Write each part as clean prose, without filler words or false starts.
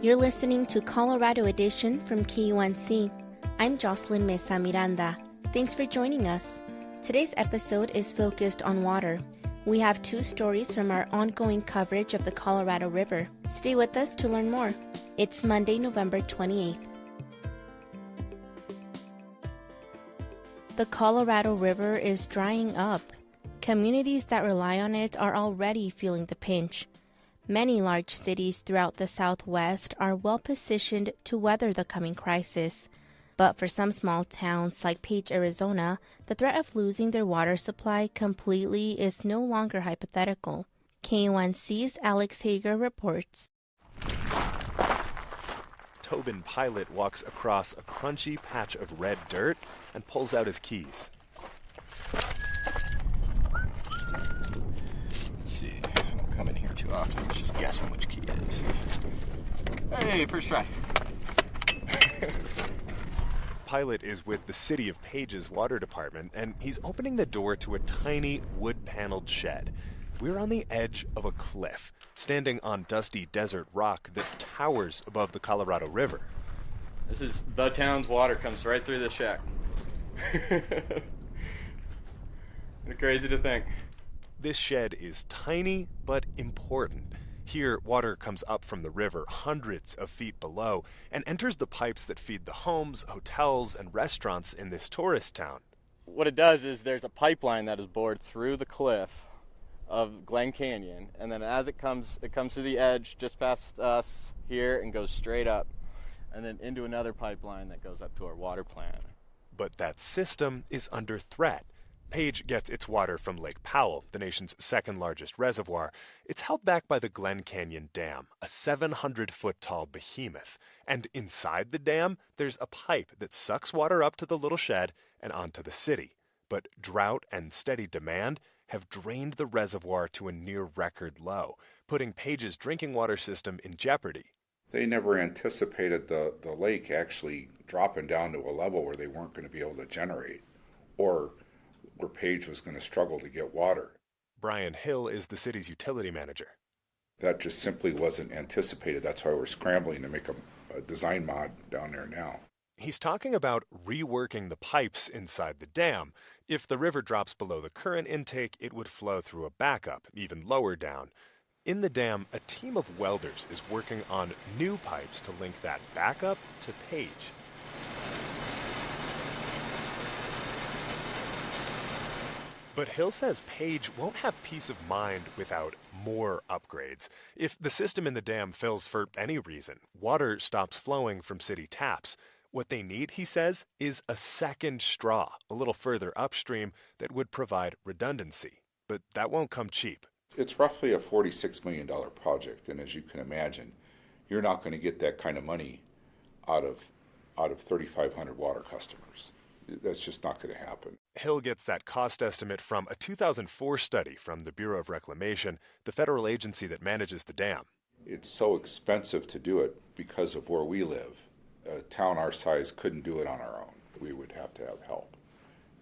You're listening to Colorado Edition from KUNC. I'm Jocelyn Mesa Miranda. Thanks for joining us. Today's episode is focused on water. We have two stories from our ongoing coverage of the Colorado River. Stay with us to learn more. It's Monday, November 28th. The Colorado River is drying up. Communities that rely on it are already feeling the pinch. Many large cities throughout the Southwest are well positioned to weather the coming crisis. But for some small towns like Page, Arizona, the threat of losing their water supply completely is no longer hypothetical. KUNC's Alex Hager reports. Tobin Pilot walks across a crunchy patch of red dirt and pulls out his keys. Come in here too often. I was just guessing which key it is. Hey, first try. Pilot is with the City of Page's water department, and he's opening the door to a tiny wood-paneled shed. We're on the edge of a cliff, standing on dusty desert rock that towers above the Colorado River. This is the town's water comes right through this shack. Crazy to think. This shed is tiny but important. Here, water comes up from the river hundreds of feet below and enters the pipes that feed the homes, hotels, and restaurants in this tourist town. What it does is there's a pipeline that is bored through the cliff of Glen Canyon, and then as it comes to the edge just past us here and goes straight up, and then into another pipeline that goes up to our water plant. But that system is under threat. Page gets its water from Lake Powell, the nation's second largest reservoir. It's held back by the Glen Canyon Dam, a 700-foot-tall behemoth. And inside the dam, there's a pipe that sucks water up to the little shed and onto the city. But drought and steady demand have drained the reservoir to a near-record low, putting Page's drinking water system in jeopardy. They never anticipated the lake actually dropping down to a level where they weren't going to be able to generate, or where Page was going to struggle to get water. Brian Hill is the city's utility manager. That just simply wasn't anticipated. That's why we're scrambling to make a design mod down there now. He's talking about reworking the pipes inside the dam. If the river drops below the current intake, it would flow through a backup, even lower down. In the dam, a team of welders is working on new pipes to link that backup to Page. But Hill says Page won't have peace of mind without more upgrades. If the system in the dam fails for any reason, water stops flowing from city taps. What they need, he says, is a second straw, a little further upstream, that would provide redundancy. But that won't come cheap. It's roughly a $46 million project, and as you can imagine, you're not going to get that kind of money out of 3,500 water customers. That's just not going to happen. Hill gets that cost estimate from a 2004 study from the Bureau of Reclamation, the federal agency that manages the dam. It's so expensive to do it because of where we live. A town our size couldn't do it on our own. We would have to have help.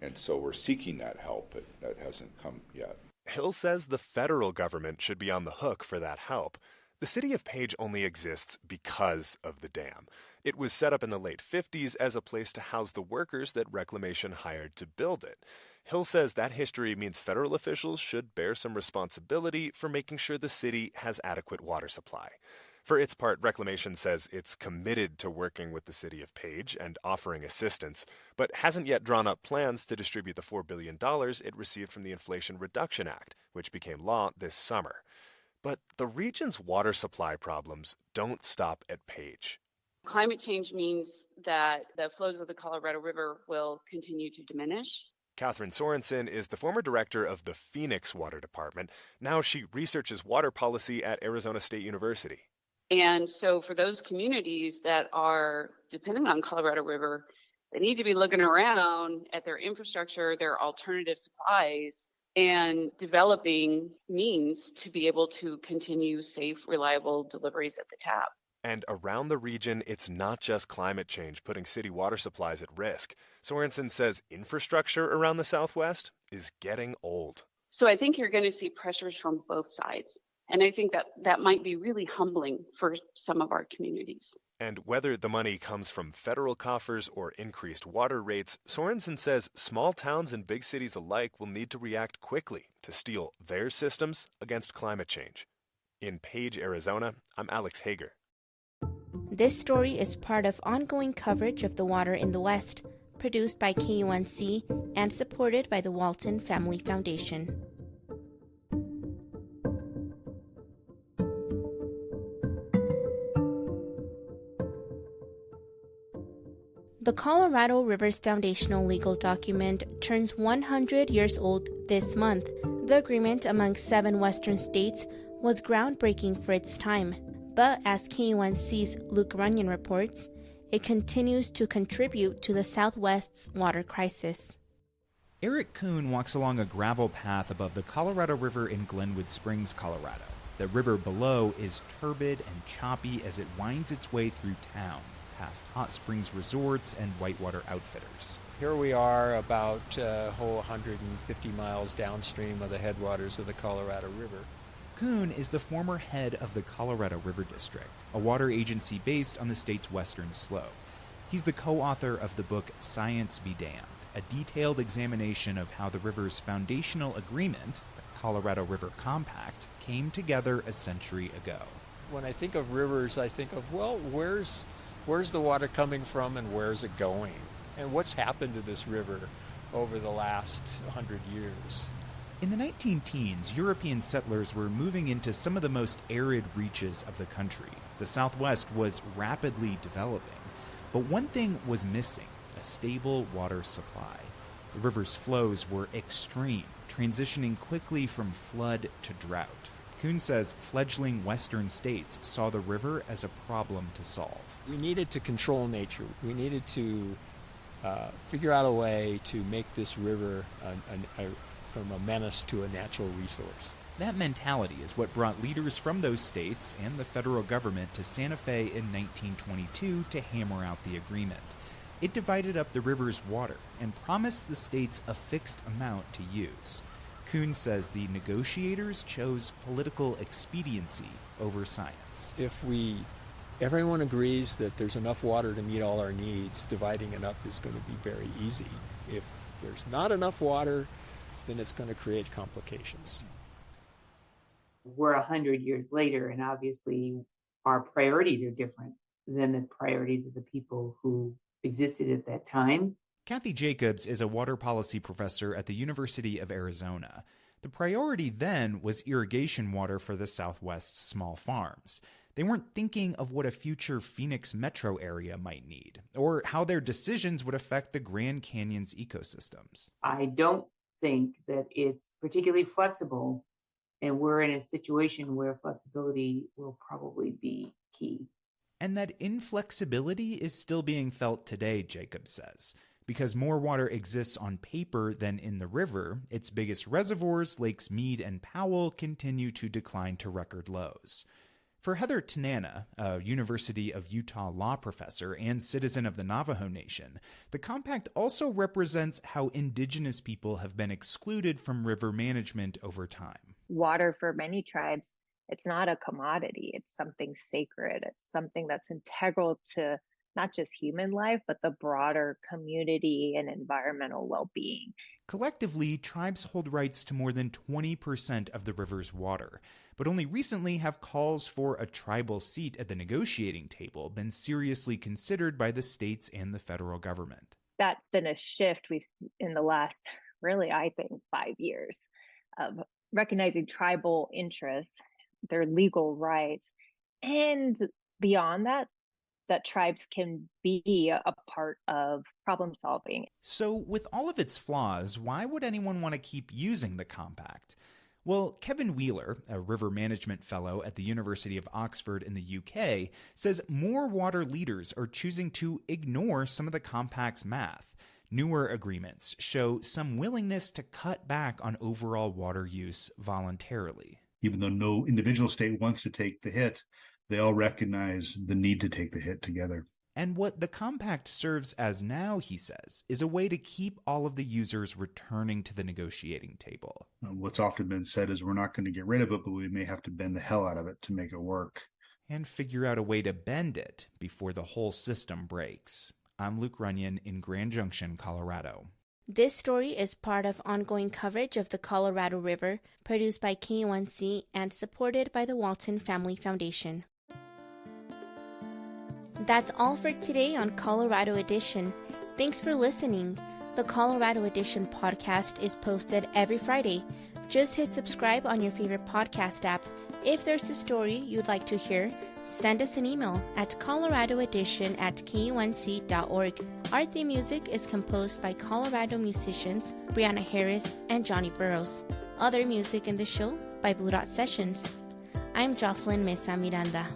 And so we're seeking that help, but that hasn't come yet. Hill says the federal government should be on the hook for that help. The city of Page only exists because of the dam. It was set up in the late 50s as a place to house the workers that Reclamation hired to build it. Hill says that history means federal officials should bear some responsibility for making sure the city has adequate water supply. For its part, Reclamation says it's committed to working with the city of Page and offering assistance, but hasn't yet drawn up plans to distribute the $4 billion it received from the Inflation Reduction Act, which became law this summer. But the region's water supply problems don't stop at Page. Climate change means that the flows of the Colorado River will continue to diminish. Catherine Sorensen is the former director of the Phoenix Water Department. Now she researches water policy at Arizona State University. And so for those communities that are dependent on Colorado River, they need to be looking around at their infrastructure, their alternative supplies, and developing means to be able to continue safe, reliable deliveries at the tap. And around the region, it's not just climate change putting city water supplies at risk. Sorensen says infrastructure around the Southwest is getting old. So I think you're going to see pressures from both sides. And I think that that might be really humbling for some of our communities. And whether the money comes from federal coffers or increased water rates, Sorensen says small towns and big cities alike will need to react quickly to steel their systems against climate change. In Page, Arizona, I'm Alex Hager. This story is part of ongoing coverage of the water in the West, produced by KUNC and supported by the Walton Family Foundation. The Colorado Rivers Foundational legal document turns 100 years old this month. The agreement among 7 Western states was groundbreaking for its time, but as KUNC's Luke Runyon reports, it continues to contribute to the Southwest's water crisis. Eric Kuhn walks along a gravel path above the Colorado River in Glenwood Springs, Colorado. The river below is turbid and choppy as it winds its way through town, past hot springs resorts and whitewater outfitters. Here we are about a whole 150 miles downstream of the headwaters of the Colorado River. Kuhn is the former head of the Colorado River District, a water agency based on the state's western slope. He's the co-author of the book Science Be Damned, a detailed examination of how the river's foundational agreement, the Colorado River Compact, came together a century ago. When I think of rivers, I think of, well, where's the water coming from and where's it going? And what's happened to this river over the last 100 years? In the 19-teens, European settlers were moving into some of the most arid reaches of the country. The Southwest was rapidly developing. But one thing was missing: a stable water supply. The river's flows were extreme, transitioning quickly from flood to drought. Kuhn says fledgling western states saw the river as a problem to solve. We needed to control nature. We needed to figure out a way to make this river from a menace to a natural resource. That mentality is what brought leaders from those states and the federal government to Santa Fe in 1922 to hammer out the agreement. It divided up the river's water and promised the states a fixed amount to use. Kuhn says the negotiators chose political expediency over science. If everyone agrees that there's enough water to meet all our needs, dividing it up is going to be very easy. If there's not enough water, then it's going to create complications. We're 100 years later, and obviously our priorities are different than the priorities of the people who existed at that time. Kathy Jacobs is a water policy professor at the University of Arizona. The priority then was irrigation water for the Southwest's small farms. They weren't thinking of what a future Phoenix metro area might need, or how their decisions would affect the Grand Canyon's ecosystems. I don't think that it's particularly flexible, and we're in a situation where flexibility will probably be key. And that inflexibility is still being felt today, Jacobs says. Because more water exists on paper than in the river, its biggest reservoirs, Lakes Mead and Powell, continue to decline to record lows. For Heather Tanana, a University of Utah law professor and citizen of the Navajo Nation, the compact also represents how indigenous people have been excluded from river management over time. Water for many tribes, it's not a commodity. It's something sacred. It's something that's integral to not just human life, but the broader community and environmental well-being. Collectively, tribes hold rights to more than 20% of the river's water, but only recently have calls for a tribal seat at the negotiating table been seriously considered by the states and the federal government. That's been a shift we've in the last, really, I think, 5 years of recognizing tribal interests, their legal rights, and beyond that tribes can be a part of problem solving. So with all of its flaws, why would anyone want to keep using the compact? Well, Kevin Wheeler, a river management fellow at the University of Oxford in the UK, says more water leaders are choosing to ignore some of the compact's math. Newer agreements show some willingness to cut back on overall water use voluntarily. Even though no individual state wants to take the hit, they all recognize the need to take the hit together. And what the compact serves as now, he says, is a way to keep all of the users returning to the negotiating table. What's often been said is we're not going to get rid of it, but we may have to bend the hell out of it to make it work. And figure out a way to bend it before the whole system breaks. I'm Luke Runyon in Grand Junction, Colorado. This story is part of ongoing coverage of the Colorado River, produced by KUNC and supported by the Walton Family Foundation. That's all for today on Colorado Edition. Thanks for listening. The Colorado Edition podcast is posted every Friday. Just hit subscribe on your favorite podcast app. If there's a story you'd like to hear, send us an email at coloradoedition@kunc.org. Our theme music is composed by Colorado musicians Brianna Harris and Johnny Burrows. Other music in the show by Blue Dot Sessions. I'm Jocelyn Mesa Miranda.